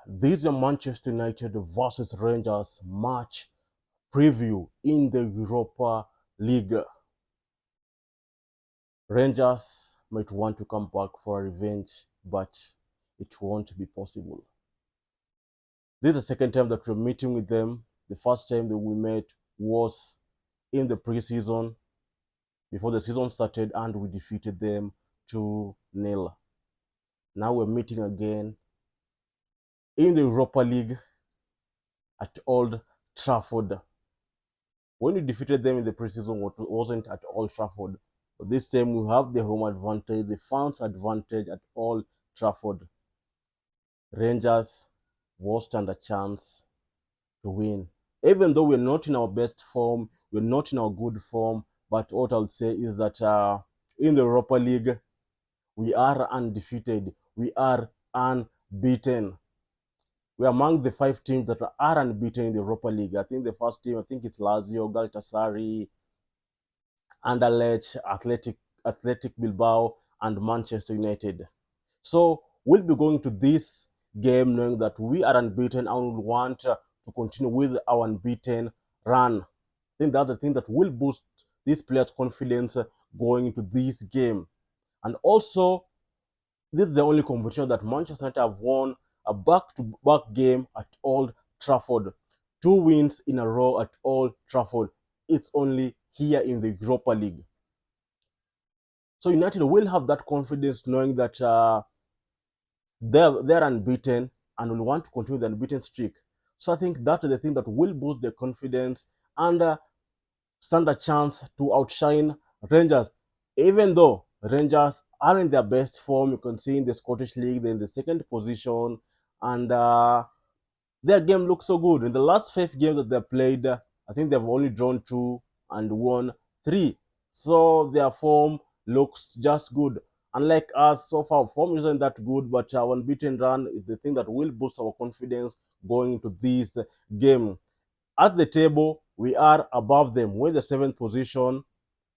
This is a Manchester United versus Rangers match preview in the Europa League. Rangers might want to come back for a revenge, but it won't be possible. This is the second time that we're meeting with them. The first time that we met was in the preseason before the season started, and we defeated them 2-0. Now we're meeting again in the Europa League at Old Trafford. When we defeated them in the preseason, it wasn't at Old Trafford. But this time we have the home advantage, the fans' advantage at Old Trafford. Rangers will stand a chance to win. Even though we're not in our best form, we're not in our good form, but what I'll say is that in the Europa League, we are undefeated. We are unbeaten. We're among the 5 teams that are unbeaten in the Europa League. I think the first team, I think it's Lazio, Galatasaray, Anderlecht, Athletic Bilbao, and Manchester United. So we'll be going to this game knowing that we are unbeaten and we want to continue with our unbeaten run. I think that's the thing that will boost these players' confidence going into this game. And also, this is the only competition that Manchester United have won a back-to-back game at Old Trafford. 2 wins in a row at Old Trafford. It's only here in the Europa League. So United will have that confidence knowing that they're unbeaten and will want to continue the unbeaten streak. So I think that is the thing that will boost their confidence and stand a chance to outshine Rangers. Even though Rangers are in their best form, you can see in the Scottish League, they're in the second position, and their game looks so good. In the last 5 games that they played, I think they've only drawn 2 and won 3. So their form looks just good. Unlike us, so far, form isn't that good, but our unbeaten run is the thing that will boost our confidence going into this game. At the table, we are above them. We're in the 7th position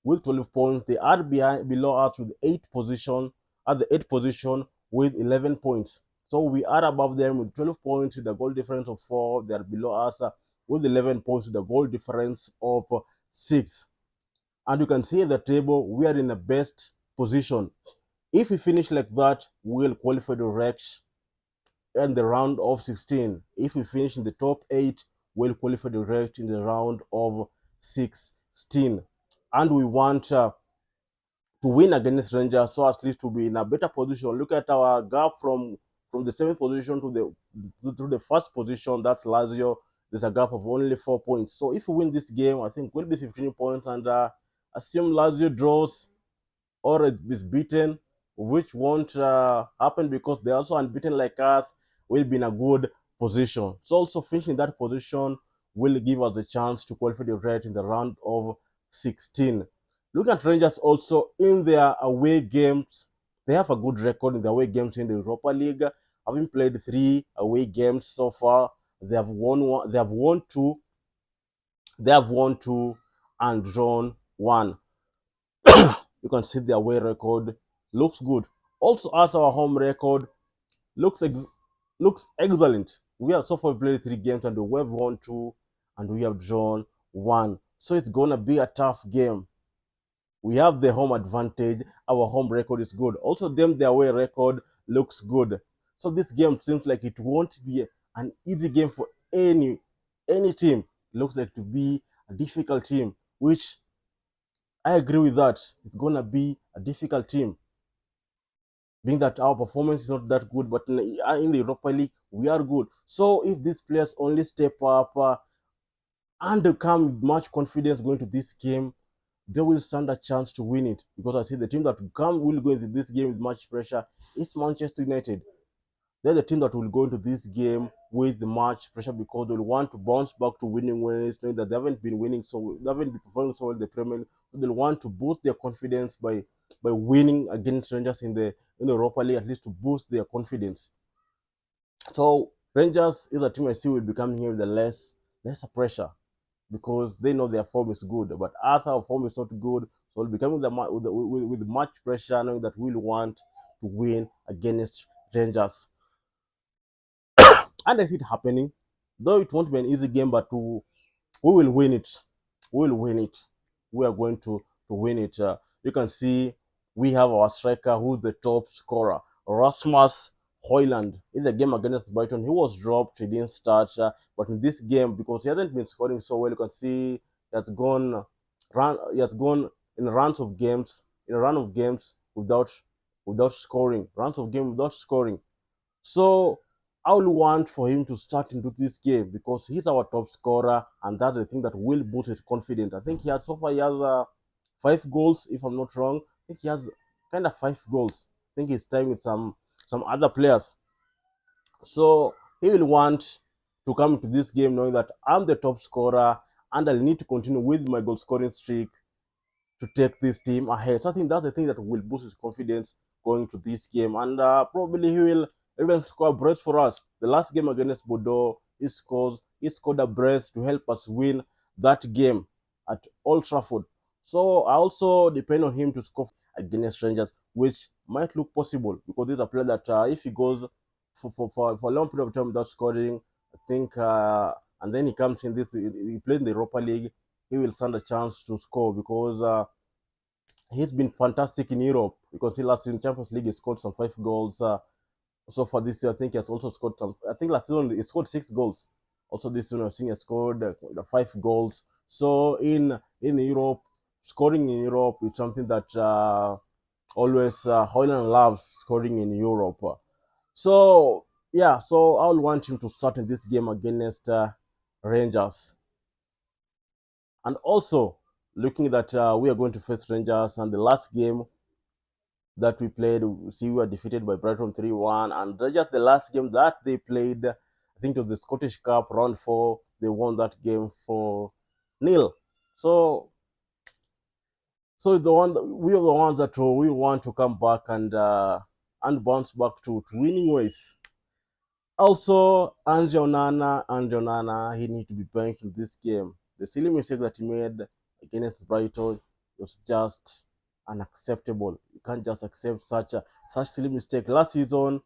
with 12 points. They are below us with 8th position. At the 8th position with 11 points. So we are above them with 12 points with a goal difference of 4. They are below us with 11 points with a goal difference of 6. And you can see in the table, we are in the best position. If we finish like that, we'll qualify direct in the round of 16. If we finish in the top 8, we'll qualify direct in the round of 16. And we want to win against Rangers so at least to be in a better position. Look at our gap from the 7th position to the first position. That's Lazio. There's a gap of only 4 points. So if we win this game, I think we'll be 15 points and assume Lazio draws or is beaten, which won't happen because they're also unbeaten like us. We'll be in a good position. So also finishing that position will give us a chance to qualify the red in the round of 16. Look at Rangers also in their away games. They have a good record in the away games in the Europa League. Having played 3 away games so far, they have won one, they have won 2, and drawn 1. You can see their away record looks good. Also, as our home record looks looks excellent. We have so far played 3 games and we have won 2 and we have drawn 1. So it's gonna be a tough game. We have the home advantage. Our home record is good. Also, their away record looks good. So this game seems like it won't be an easy game for any team. It looks like to be a difficult team, which I agree with that. It's gonna be a difficult team, being that our performance is not that good, but in the Europa League we are good. So if these players only step up and come with much confidence going to this game, they will stand a chance to win it. Because I see the team that will go into this game with much pressure is Manchester United. They're the team that will go into this game with much pressure because they'll want to bounce back to winning ways, knowing that they haven't been performing so well in the Premier League. So they'll want to boost their confidence by winning against Rangers in the Europa League, at least to boost their confidence. So Rangers is a team I see will be coming here with the lesser pressure because they know their form is good. But as our form is not good, so we'll be coming with much pressure, knowing that we'll want to win against Rangers. and I see it happening. Though it won't be an easy game, but we will win it. We will win it. We are going to win it. You can see we have our striker who's the top scorer, Rasmus Hoyland. In the game against Brighton, he was dropped. He didn't start. But in this game, because he hasn't been scoring so well, you can see he has gone run. He has gone in runs of games, in a run of games without scoring. Runs of game without scoring. So I will want for him to start into this game because he's our top scorer, and that's the thing that will boost his confidence. I think he has so far he has 5 goals, if I'm not wrong. I think he has kind of 5 goals. I think he's tying with some other players. So he will want to come into this game knowing that I'm the top scorer and I'll need to continue with my goal scoring streak to take this team ahead. So I think that's the thing that will boost his confidence going to this game, and probably he will even score a brace for us. The last game against Bordeaux, he scored a brace to help us win that game at Old Trafford. So I also depend on him to score against Rangers, which might look possible because this is a player that if he goes for a long period of time without scoring, I think, and then he comes in this, he plays in the Europa League, he will stand a chance to score because he's been fantastic in Europe because he last in Champions League he scored some 5 goals. So far this year, I think he has also scored some. I think last season he scored 6 goals. Also this season, I've seen he scored 5 goals. So in Europe, scoring in Europe is something that always Hoyland loves scoring in Europe. So yeah, so I'll want him to start in this game against Rangers. And also looking that we are going to face Rangers, and the last game that we played, see, we were defeated by Brighton 3-1, and just the last game that they played, I think it was the Scottish Cup round 4, they won that game for nil. So the one we are the ones that we want to come back and bounce back to winning ways. Also, Andre Onana, he need to be benched in this game. The silly mistake that he made against Brighton was just unacceptable. You can't just accept such silly mistake. Last season,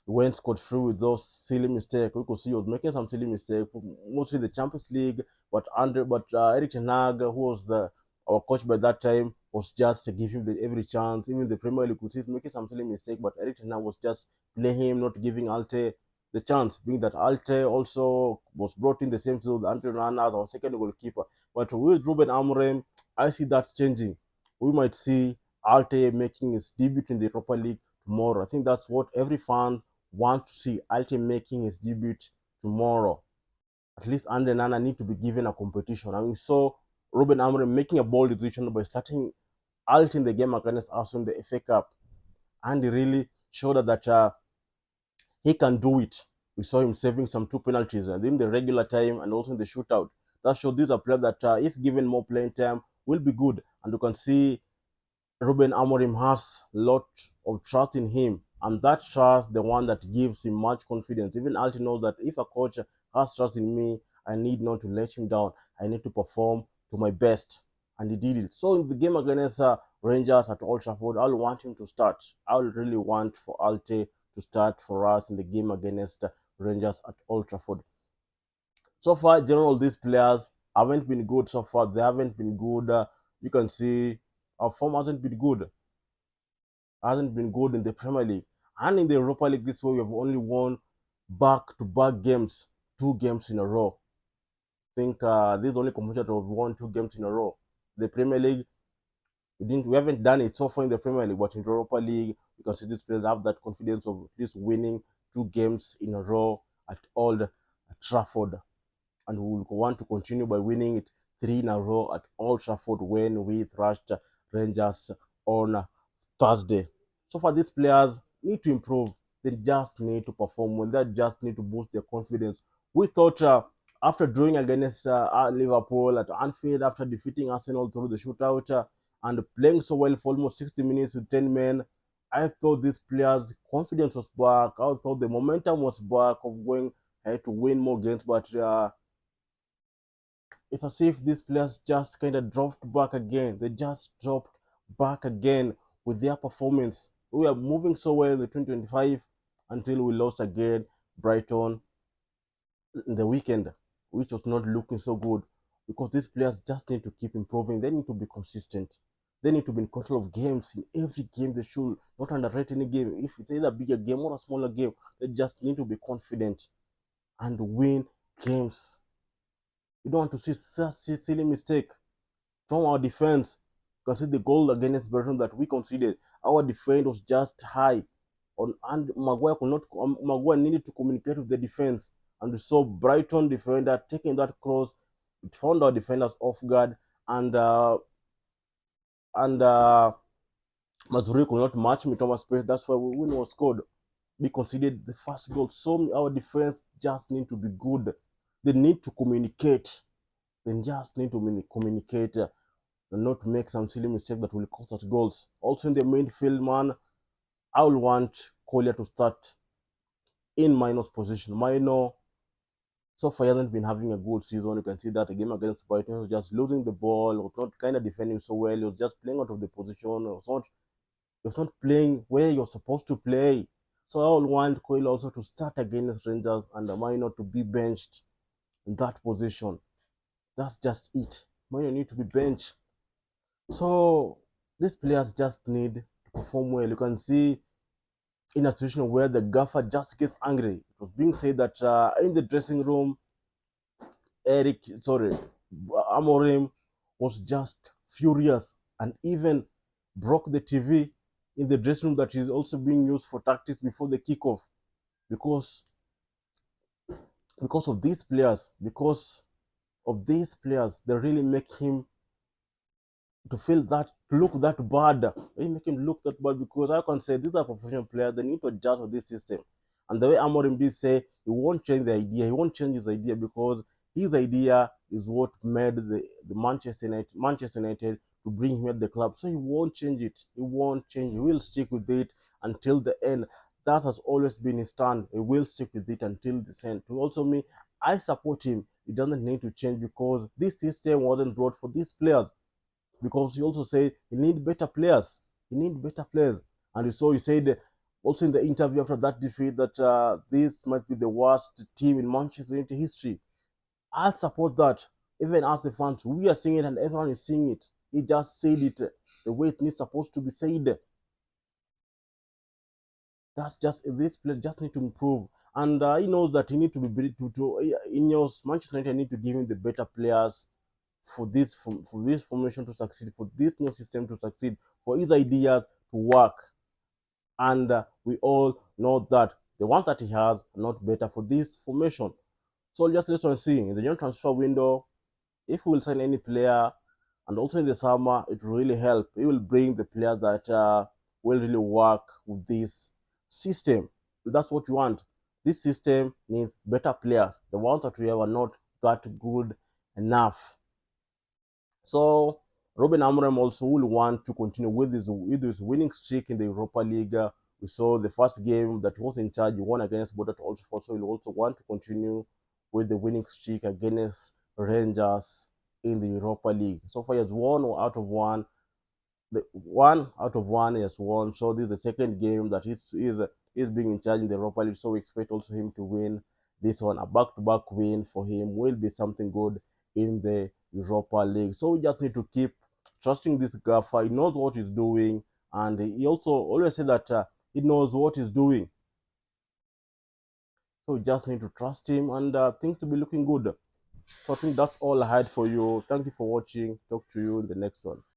he went scot free with those silly mistakes. We could see he was making some silly mistakes, mostly the Champions League. But Eric Ten Hag, who was our coach by that time, was just to give him every chance. Even the Premier League could see he's making some silly mistake, but Eric Ten Hag was just playing him, not giving Alte the chance. Being that Alte also was brought in the same season, Andre Onana as our second goalkeeper. But with Ruben Amorim, I see that changing. We might see Alte making his debut in the Europa League tomorrow. I think that's what every fan want to see Alte making his debut tomorrow. At least Andre Nana need to be given a competition. And we saw Ruben Amorim making a bold decision by starting Alte in the game against Arsenal in the FA Cup. And he really showed that he can do it. We saw him saving some 2 penalties in the regular time and also in the shootout. That showed these are players that, if given more playing time, will be good. And you can see Ruben Amorim has a lot of trust in him, and that trust, the one that gives him much confidence. Even Alti knows that if a coach has trust in me, I need not to let him down. I need to perform to my best, and he did it. So in the game against Rangers at Old Trafford, I'll want him to start. I'll really want for Alte to start for us in the game against Rangers at Old Trafford. So far, general, these players haven't been good so far. They haven't been good. You can see our form hasn't been good in the Premier League. And in the Europa League this way, we have only won back-to-back games, 2 games in a row. I think this is the only competition that we've won 2 games in a row. The Premier League, we haven't done it so far in the Premier League, but in the Europa League, you can see these players have that confidence of at least winning 2 games in a row at Old Trafford, and we will want to continue by winning it 3 in a row at Old Trafford when we thrashed Rangers on Thursday. So far, these players need to improve. They just need to perform well. They just need to boost their confidence. We thought after drawing against Liverpool at Anfield, after defeating Arsenal through the shootout and playing so well for almost 60 minutes with 10 men, I thought these players' confidence was back. I thought the momentum was back of going ahead to win more games, but it's as if these players just kind of dropped back again. They just dropped back again with their performance. We are moving so well in the 2025 until we lost again Brighton in the weekend, which was not looking so good because these players just need to keep improving. They need to be consistent. They need to be in control of games. In every game, they should not underrate any game. If it's either a bigger game or a smaller game, they just need to be confident and win games. You don't want to see such silly mistake from our defense. Consider the goal against Brighton that we conceded. Our defense was just high, and Maguire needed to communicate with the defense, and we saw Brighton defender taking that cross. It found our defenders off guard, and and Mazuri could not match Mitoma space. That's why we win was scored. We conceded the first goal. So our defense just need to be good. They need to communicate. They just need to communicate and not make some silly mistake that will cost us goals. Also in the midfield, man, I will want Collier to start in Mino's position. Mino so far hasn't been having a good season. You can see that a game against Brighton was just losing the ball, was not kind of defending so well, he was just playing out of the position, he was not playing where you're supposed to play. So I will want Coyle also to start against Rangers and Mino to be benched in that position. That's just it. Mino need to be benched. So these players just need to perform well. You can see in a situation where the gaffer just gets angry. It was being said that in the dressing room, Amorim was just furious and even broke the TV in the dressing room that is also being used for tactics before the kickoff because because of these players, they really make him to look that bad. They make him look that bad because I can say these are professional players. They need to adjust to this system. And the way Amorim did say, he won't change the idea. He won't change his idea because his idea is what made the Manchester United to bring him at the club. So he won't change it. He won't change. He will stick with it until the end. That has always been his stand. He will stick with it until the end. To also me, I support him. He doesn't need to change because this system wasn't brought for these players because he also said he need better players. He need better players. And so he said also in the interview after that defeat that this might be the worst team in Manchester United history. I'll support that. Even as the fans, we are seeing it and everyone is seeing it. He just said it the way it needs supposed to be said. That's just this player just need to improve. And he knows that he need to be in your Manchester United need to give him the better players for this formation to succeed, for this new system to succeed, for his ideas to work. And we all know that the ones that he has are not better for this formation. So just let's see in the young transfer window if we will sign any player, and also in the summer it will really help. It will bring the players that will really work with this system. That's what you want. This system needs better players. The ones that we have are not that good enough. So Ruben Amorim also will want to continue with his winning streak in the Europa League. We saw the first game that was in charge, he won against Bordeaux Old so he'll also want to continue with the winning streak against Rangers in the Europa League. So far, he has won out of one. The one out of one he has won. So this is the second game that he's being in charge in the Europa League. So we expect also him to win this one. A back-to-back win for him will be something good in the Europa League. So we just need to keep trusting this gaffer. He knows what he's doing, and he also always said that he knows what he's doing. So we just need to trust him, and things to be looking good. So I think that's all I had for you. Thank you for watching. Talk to you in the next one.